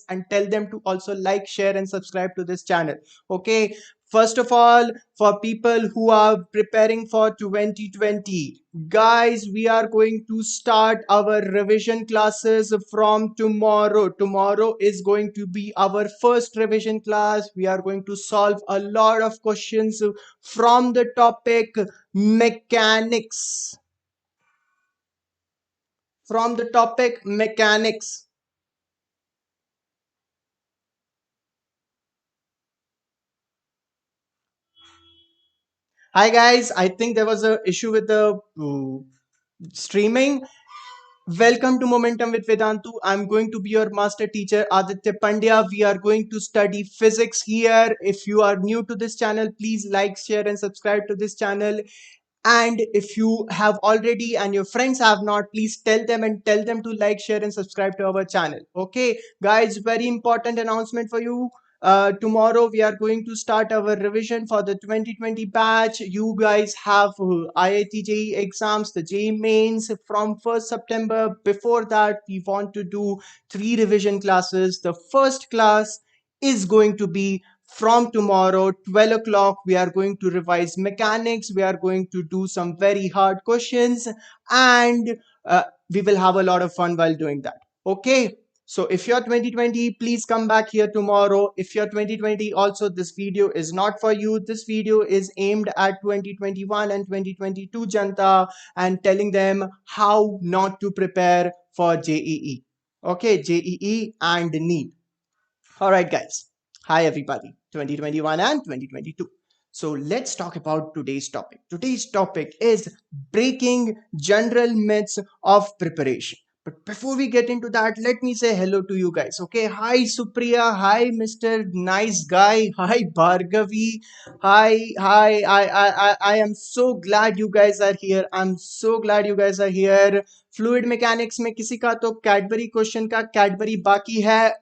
and tell them to also like, share, and subscribe to this channel. Okay. First of all, for people who are preparing for 2020, guys, we are going to start our revision classes from tomorrow. Tomorrow is going to be our first revision class. We are going to solve a lot of questions from the topic mechanics. From the topic mechanics. Hi guys, I think there was a issue with the streaming. Welcome to Momentum with Vedantu. I'm going to be your master teacher, Aditya Pandya. We are going to study physics here. If you are new to this channel, please like, share, and subscribe to this channel. And if you have already and your friends have not, please tell them and tell them to like, share, and subscribe to our channel. Okay, guys, very important announcement for you. Tomorrow we are going to start our revision for the 2020 batch. You guys have IIT JEE exams, the JEE Mains from 1st September. Before that, we want to do 3 revision classes. The first class is going to be from tomorrow 12 o'clock. We are going to revise mechanics. We are going to do some very hard questions, and we will have a lot of fun while doing that. Okay, so if you're 2020, please come back here tomorrow. If you're 2020 also, this video is not for you. This video is aimed at 2021 and 2022 janta and telling them how not to prepare for JEE. Okay, JEE and NEET. All right, guys. Hi, everybody. 2021 and 2022. So let's talk about today's topic. Today's topic is breaking general myths of preparation. But before we get into that, let me say hello to you guys. Okay. Hi, Supriya. Hi, Mr. Nice Guy. Hi, Bhargavi. I am so glad you guys are here. I'm so glad you guys are here. Fluid mechanics में किसी का तो Cadbury question का Cadbury बाकी है.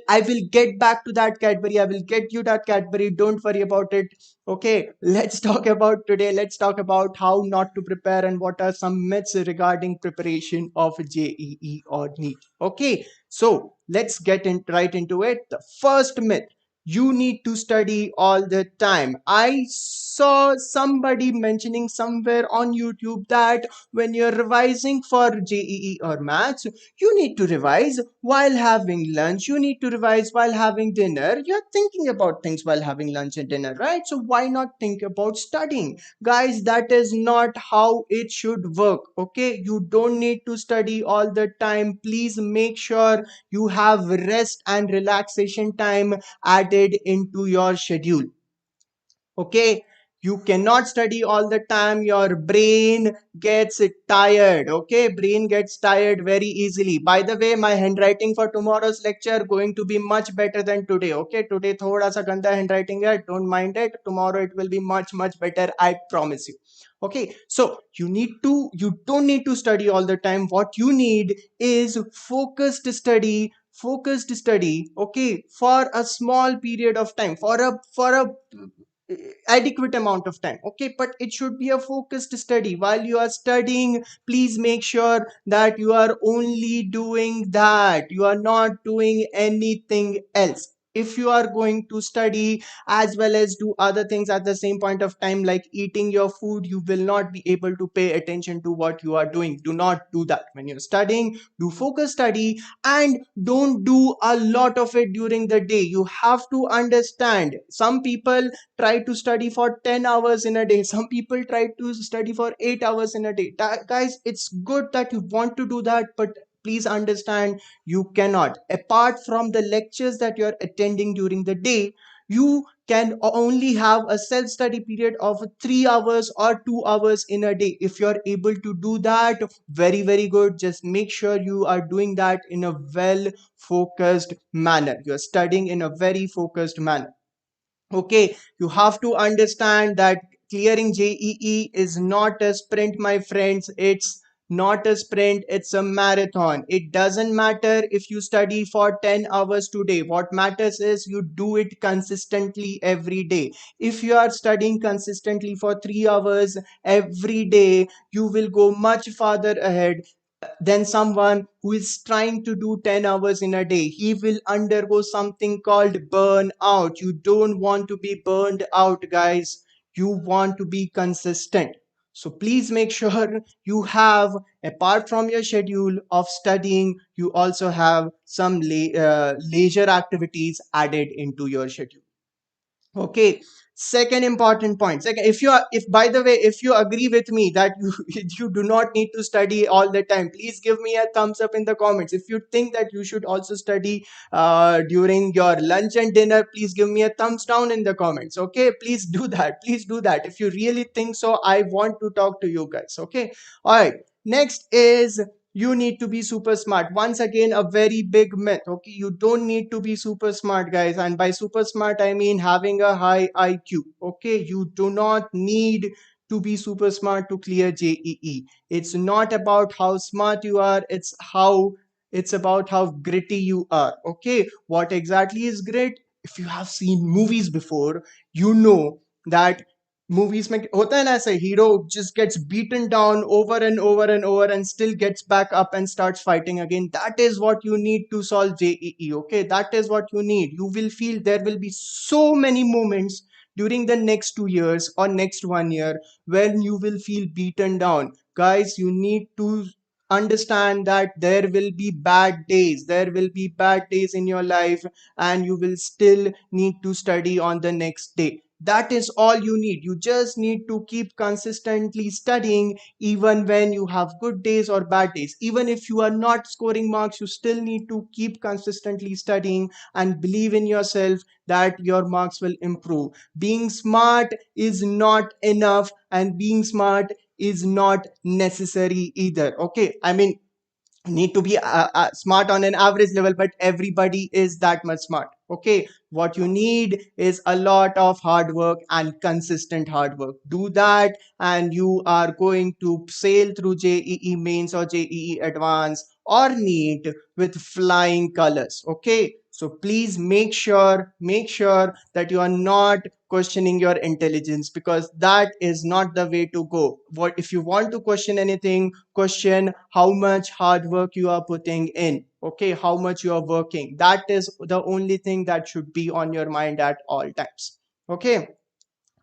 I will get back to that Cadbury. I will get you that Cadbury. Don't worry about it. Okay, let's talk about today. Let's talk about how not to prepare and what are some myths regarding preparation of JEE or NEET. Okay, so let's get right into it. The first myth: you need to study all the time. I saw somebody mentioning somewhere on YouTube that when you're revising for JEE or maths, you need to revise while having lunch. You need to revise while having dinner. You're thinking about things while having lunch and dinner, right? So why not think about studying? Guys, that is not how it should work. Okay, you don't need to study all the time. Please make sure you have rest and relaxation time added into your schedule. Okay, you cannot study all the time. Your brain gets tired. Okay, brain gets tired very easily. By the way, my handwriting for tomorrow's lecture going to be much better than today. Okay, today thoda sa ganda handwriting hai, don't mind it. Tomorrow it will be much better, I promise you. Okay, so you don't need to study all the time. What you need is focused study. Okay, for a small period of time, for a adequate amount of time. Okay, but it should be a focused study. While you are studying, please make sure that you are only doing that. You are not doing anything else. If you are going to study as well as do other things at the same point of time, like eating your food, you will not be able to pay attention to what you are doing. Do not do that. When you're studying, do focus study, and don't do a lot of it during the day. You have to understand, some people try to study for 10 hours in a day. Some people try to study for 8 hours in a day. Guys, it's good that you want to do that, but please understand, you cannot. Apart from the lectures that you're attending during the day, you can only have a self-study period of 3 hours or 2 hours in a day. If you're able to do that, very good. Just make sure you are doing that in a well focused manner. You're studying in a very focused manner. Okay, you have to understand that clearing JEE is not a sprint, my friends. It's not a sprint, it's a marathon. It doesn't matter if you study for 10 hours today. What matters is you do it consistently every day. If you are studying consistently for 3 hours every day, you will go much farther ahead. than someone who is trying to do 10 hours in a day. He will undergo something called burnout. You don't want to be burned out, guys. You want to be consistent. So please make sure you have, apart from your schedule of studying, you also have some leisure activities added into your schedule. Okay. Second important point. Second, if by the way, if you agree with me that you you do not need to study all the time, please give me a thumbs up in the comments. If you think that you should also study during your lunch and dinner, please give me a thumbs down in the comments. Okay, please do that. Please do that. If you really think so, I want to talk to you guys. Okay. All right. Next is, you need to be super smart. Once again, a very big myth. Okay, you don't need to be super smart, guys, and by super smart I mean having a high IQ. Okay, you do not need to be super smart to clear JEE. It's not about how smart you are, it's about how gritty you are. Okay, what exactly is grit? If you have seen movies before, you know that movies में होता है ना ऐसे, hero just gets beaten down over and over and over and still gets back up and starts fighting again. That is what you need to solve JEE. Okay, that is what you need. You will feel there will be so many moments during the next 2 years or next 1 year when you will feel beaten down. Guys, you need to understand that there will be bad days, there will be bad days in your life, and you will still need to study on the next day. That is all you need. You just need to keep consistently studying even when you have good days or bad days. Even if you are not scoring marks, you still need to keep consistently studying and believe in yourself that your marks will improve. Being smart is not enough, and being smart is not necessary either. Okay, I mean, need to be smart on an average level, but everybody is that much smart. Okay, what you need is a lot of hard work and consistent hard work. Do that and you are going to sail through JEE Mains or JEE Advanced or NEET with flying colors. Okay, so please make sure that you are not questioning your intelligence, because that is not the way to go. What if you want to question anything, question how much hard work you are putting in. Okay, how much you are working. That is the only thing that should be on your mind at all times. Okay.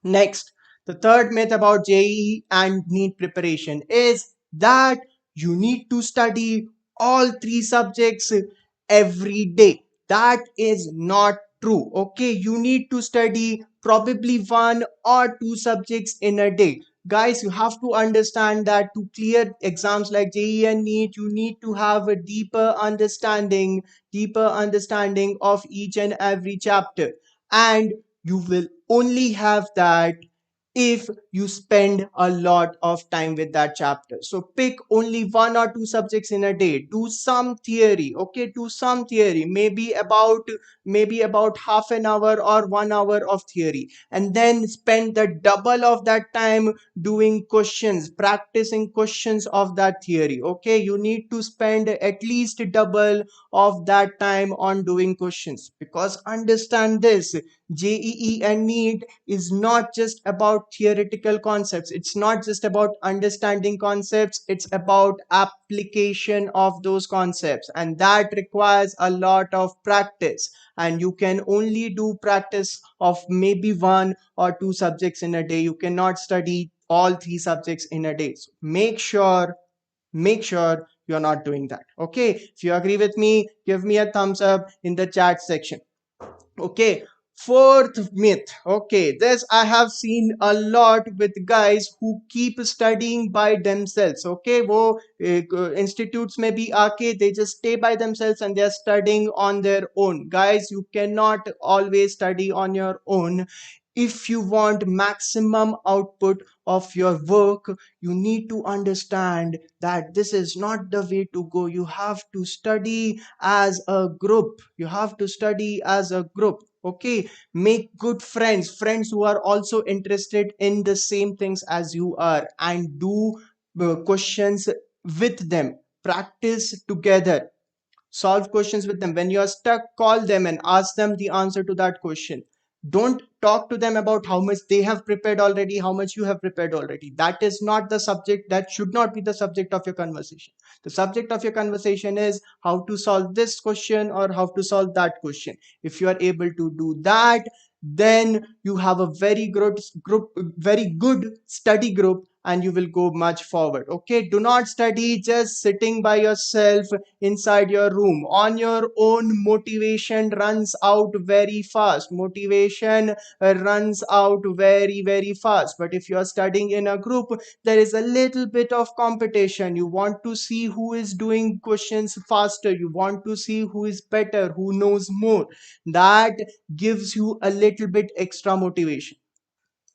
Next, the third myth about JEE and NEET preparation is that you need to study all three subjects every day. That is not true. Okay, you need to study probably one or two subjects in a day. Guys, you have to understand that to clear exams like JEE and NEET, you need to have a deeper understanding of each and every chapter. And you will only have that if you spend a lot of time with that chapter. So pick only one or two subjects in a day. Do some theory. Okay, do some theory. Maybe about half an hour or 1 hour of theory, and then spend the double of that time doing questions, practicing questions of that theory. Okay, you need to spend at least double of that time on doing questions, because understand this, JEE and NEET is not just about theoretical concepts. It's not just about understanding concepts. It's about application of those concepts. And that requires a lot of practice. And you can only do practice of maybe one or two subjects in a day. You cannot study all three subjects in a day. So make sure you're not doing that. Okay. If you agree with me, give me a thumbs up in the chat section. Okay, fourth myth. Okay, this I have seen a lot with guys who keep studying by themselves. Okay, wo institutes may be आके they just stay by themselves and they are studying on their own. Guys, you cannot always study on your own. If you want maximum output of your work, you need to understand that this is not the way to go. You have to study as a group. You have to study as a group. Okay, make good friends who are also interested in the same things as you are, and do questions with them. Practice together, solve questions with them. When you are stuck, call them and ask them the answer to that question. Don't talk to them about how much they have prepared already, how much you have prepared already. That is not the subject. That should not be the subject of your conversation. The subject of your conversation is how to solve this question or how to solve that question. If you are able to do that, then you have a very good group, very good study group, and you will go much forward. Okay, do not study just sitting by yourself inside your room on your own. Motivation runs out very fast. Motivation runs out very fast. But if you are studying in a group, there is a little bit of competition. You want to see who is doing questions faster, you want to see who is better, who knows more. That gives you a little bit extra motivation.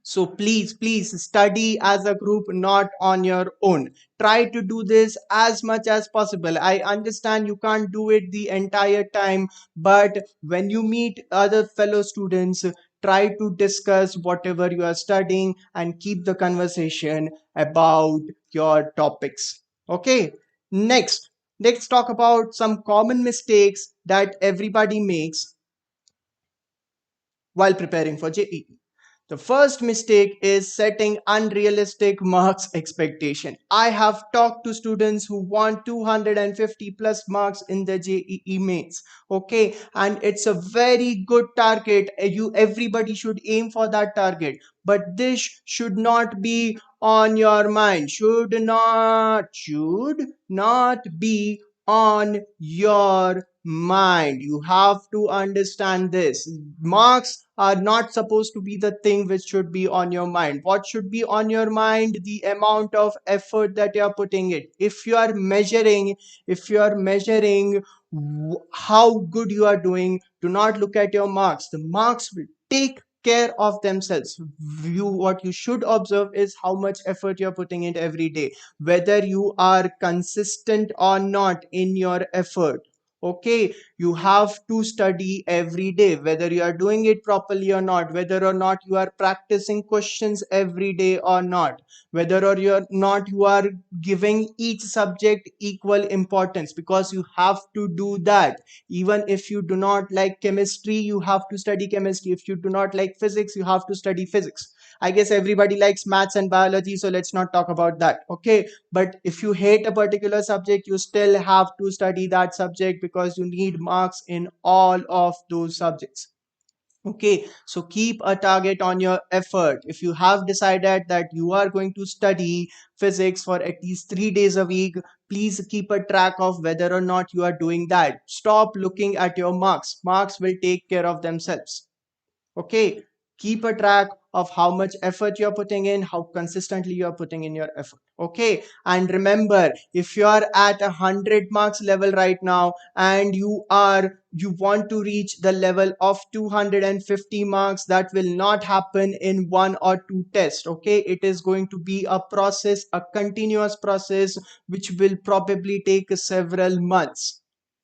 So please study as a group, not on your own. Try to do this as much as possible. I understand you can't do it the entire time, but when you meet other fellow students, try to discuss whatever you are studying and keep the conversation about your topics. Okay, next, let's talk about some common mistakes that everybody makes while preparing for JEE. The first mistake is setting unrealistic marks expectation. I have talked to students who want 250 plus marks in the JEE mains. Okay, and it's a very good target. Everybody should aim for that target, but this should not be on your mind. Should not be on your mind. You have to understand this. Marks are not supposed to be the thing which should be on your mind. What should be on your mind? The amount of effort that you are putting it. If you are measuring how good you are doing, do not look at your marks. The marks will take care of themselves. What you should observe is how much effort you're putting in every day, whether you are consistent or not in your effort. Okay, you have to study every day, whether you are doing it properly or not, whether or not you are practicing questions every day or not, whether or you're not you are giving each subject equal importance, because you have to do that. Even if you do not like chemistry, you have to study chemistry. If you do not like physics, you have to study physics. I guess everybody likes maths and biology, so let's not talk about that. Okay, but if you hate a particular subject, you still have to study that subject, because you need marks in all of those subjects. Okay, so keep a target on your effort. If you have decided that you are going to study physics for at least 3 days a week, please keep a track of whether or not you are doing that. Stop looking at your marks. Marks will take care of themselves. Okay, keep a track of how much effort you're putting in, how consistently you're putting in your effort. Okay, and remember, if you are at 100 marks level right now and you want to reach the level of 250 marks, that will not happen in one or two tests. Okay, it is going to be a process, a continuous process, which will probably take several months.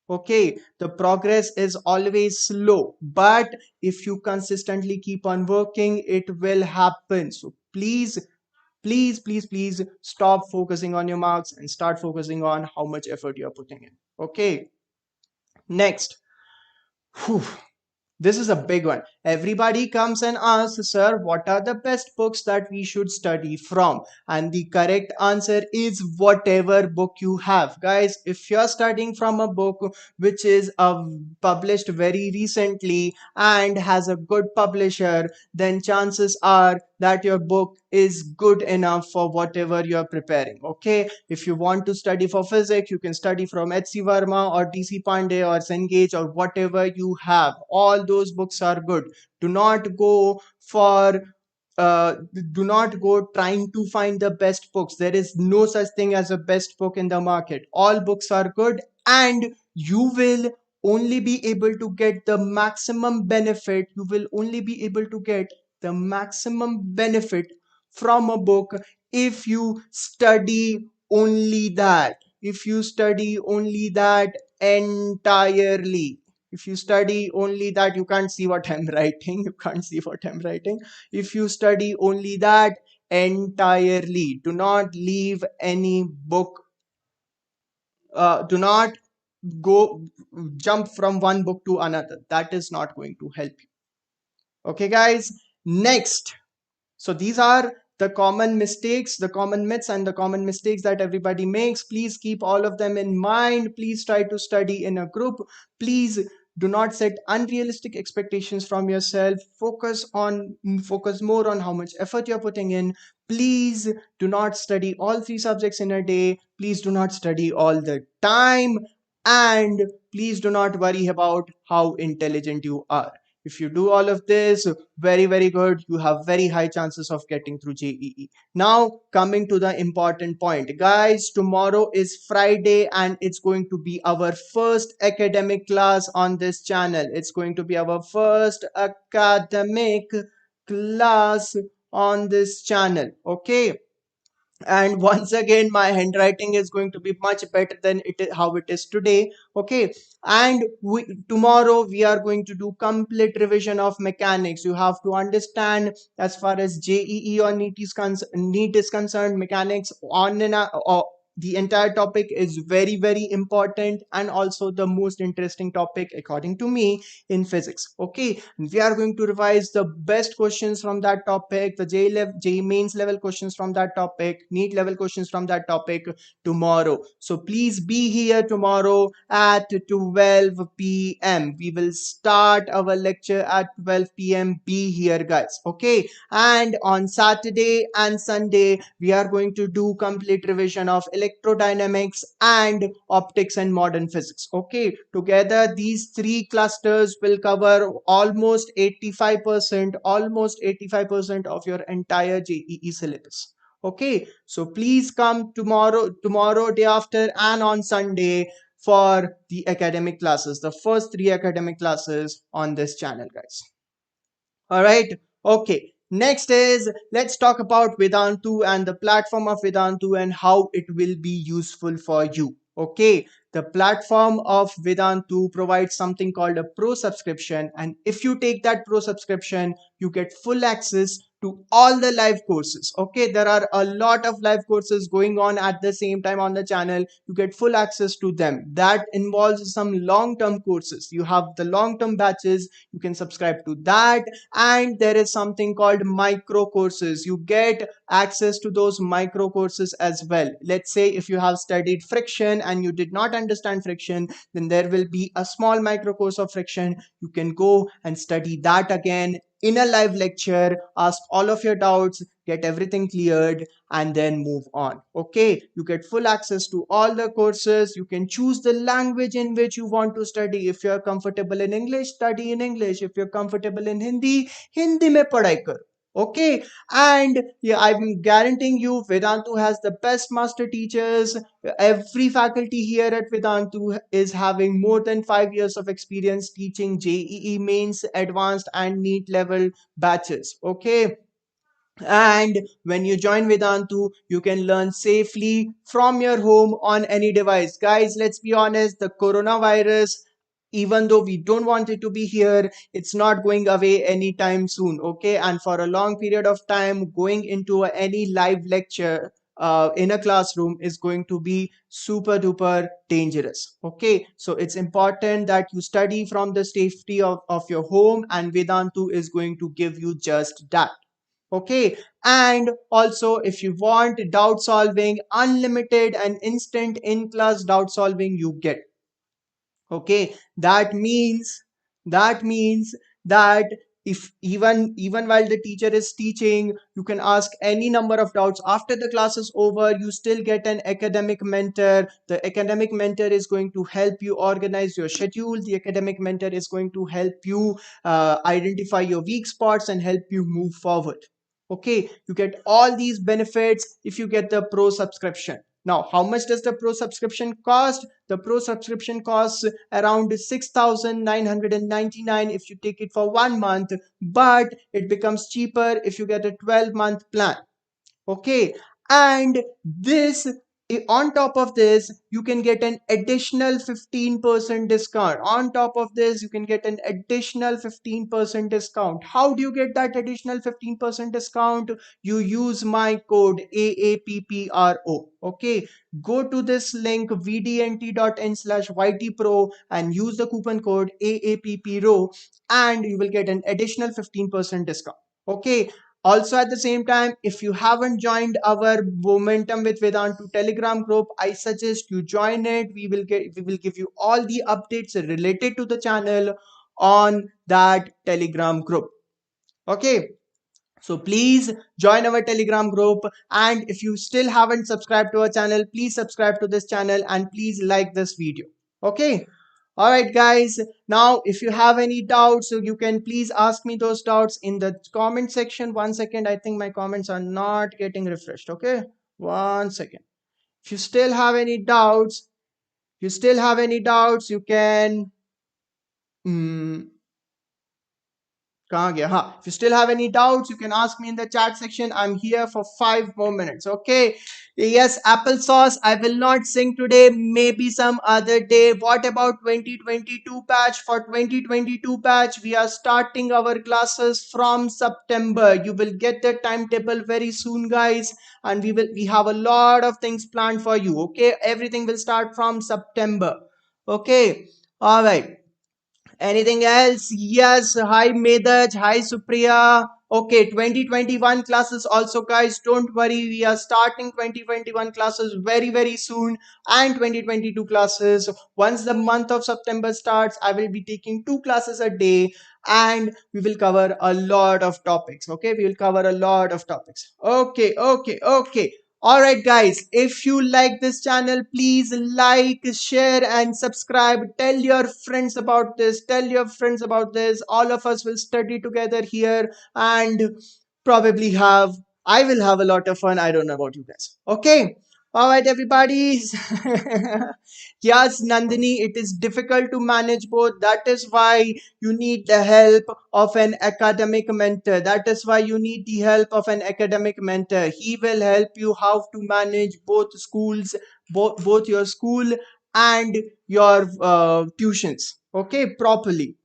Okay, the progress is always slow, but if you consistently keep on working, it will happen. So please stop focusing on your marks and start focusing on how much effort you are putting in. Okay, next. Whew. This is a big one. Everybody comes and asks, Sir, what are the best books that we should study from? And the correct answer is whatever book you have. Guys, if you're studying from a book which is published very recently and has a good publisher, then chances are that your book is good enough for whatever you're preparing. Okay, if you want to study for physics, you can study from H.C. Verma or D.C. Pandey or Cengage or whatever you have. All those books are good. Do not go for uh, do not go trying to find the best books. There is no such thing as a best book in the market. All books are good, and you will only be able to get the maximum benefit. You will only be able to get the maximum benefit from a book if you study only that. If you study only that entirely. If you study only that, you can't see what I'm writing. You can't see what I'm writing. If you study only that entirely, do not leave any book. Do not go jump from one book to another. That is not going to help you. Okay, guys. Next, so these are the common mistakes, the common myths, and the common mistakes that everybody makes. Please keep all of them in mind. Please try to study in a group. Please do not set unrealistic expectations from yourself. Focus more on how much effort you're putting in. Please do not study all three subjects in a day. Please do not study all the time. And please do not worry about how intelligent you are. If you do all of this, very good, you have very high chances of getting through JEE. Now coming to the important point, guys, tomorrow is Friday and it's going to be our first academic class on this channel. It's going to be our first academic class on this channel. Okay, and once again my handwriting is going to be much better than how it is today. Okay, and tomorrow we are going to do complete revision of mechanics. You have to understand, as far as JEE or NEET is concerned, mechanics on the entire topic is very important, and also the most interesting topic according to me in physics. Okay, we are going to revise the best questions from that topic, the JEE mains level questions from that topic, NEET level questions from that topic tomorrow. So please be here tomorrow at 12 p.m. We will start our lecture at 12 p.m. Be here, guys. Okay, and on Saturday and Sunday we are going to do complete revision of electrodynamics and optics and modern physics. Okay, together these three clusters will cover almost 85% of your entire JEE syllabus. Okay, so please come tomorrow, day after, and on Sunday for the academic classes, the first three academic classes on this channel, guys. All right. Okay. Next is, let's talk about Vedantu and the platform of Vedantu and how it will be useful for you. Okay. The platform of Vedantu provides something called a pro subscription. And if you take that pro subscription, you get full access to all the live courses. Okay. There are a lot of live courses going on at the same time on the channel. You get full access to them. That involves some long-term courses. You have the long-term batches. You can subscribe to that, and there is something called micro courses. You get access to those micro courses as well. Let's say if you have studied friction and you did not understand friction, then there will be a small micro course of friction. You can go and study that again in a live lecture, ask all of your doubts, get everything cleared, and then move on. Okay, you get full access to all the courses. You can choose the language in which you want to study. If you're comfortable in English, study in English. If you're comfortable in Hindi, Hindi mein padhai karo. Okay, and yeah, I'm guaranteeing you Vedantu has the best master teachers. Every faculty here at Vedantu is having more than 5 years of experience teaching JEE mains, advanced, and NEET level batches. Okay, and when you join Vedantu, you can learn safely from your home on any device. Guys, let's be honest, the coronavirus, even though we don't want it to be here, it's not going away anytime soon. Okay, and for a long period of time, going into any live lecture in a classroom is going to be super duper dangerous. Okay, so it's important that you study from the safety of your home, and Vedantu is going to give you just that. Okay, and also if you want doubt solving, unlimited and instant in class doubt solving, you get. Okay, that means that if even while the teacher is teaching, you can ask any number of doubts. After the class is over, you still get an academic mentor. The academic mentor is going to help you organize your schedule. The academic mentor is going to help you identify your weak spots and help you move forward. Okay, you get all these benefits if you get the pro subscription. Now, how much does the pro subscription cost? The pro subscription costs around 6,999 if you take it for 1 month, but it becomes cheaper if you get a 12-month plan. Okay, and this On top of this, you can get an additional 15% discount. On top of this, you can get an additional 15% discount. How do you get that additional 15% discount? You use my code AAPPRO. Okay, go to this link vdnt.in/ytpro and use the coupon code AAPPRO, and you will get an additional 15% discount. Okay, also, at the same time, if you haven't joined our Momentum with Vedantu Telegram group, I suggest you join it. We will give you all the updates related to the channel on that Telegram group. Okay. So please join our Telegram group, and if you still haven't subscribed to our channel, please subscribe to this channel and please like this video. Okay. All right, guys. Now, if you have any doubts, so you can please ask me those doubts in the comment section. 1 second. I think my comments are not getting refreshed. Okay. 1 second. If you still have any doubts, you can. mm, कहाँ गया? हाँ, if you still have any doubts, you can ask me in the chat section. I'm here for 5 more minutes. Okay. Yes, applesauce. I will not sing today. Maybe some other day. What about 2022 patch? For 2022 patch, we are starting our classes from September. You will get the timetable very soon, guys. And we have a lot of things planned for you. Okay. Everything will start from September. Okay. All right. Anything else? Yes. Hi, Medaj. Hi, Supriya. Okay, 2021 classes also, guys. Don't worry. We are starting 2021 classes very, very soon, and 2022 classes. Once the month of September starts, I will be taking 2 classes a day, and we will cover a lot of topics. Okay, we will cover a lot of topics. Okay, okay, okay. All right, guys, if you like this channel, please like, share, and subscribe. Tell your friends about this. Tell your friends about this. All of us will study together here and probably I will have a lot of fun. I don't know about you guys. Okay. All right, everybody. Yes, Nandini, it is difficult to manage both. That is why you need the help of an academic mentor. That is why you need the help of an academic mentor. He will help you how to manage both schools, both your school and your tuitions. Okay, properly.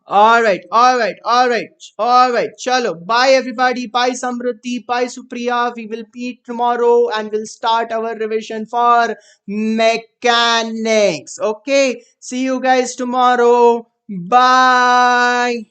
All right, all right, all right, all right. Chalo. Bye, everybody. Bye, Samruti. Bye, Supriya. We will meet tomorrow and we'll start our revision for mechanics. Okay. See you guys tomorrow. Bye.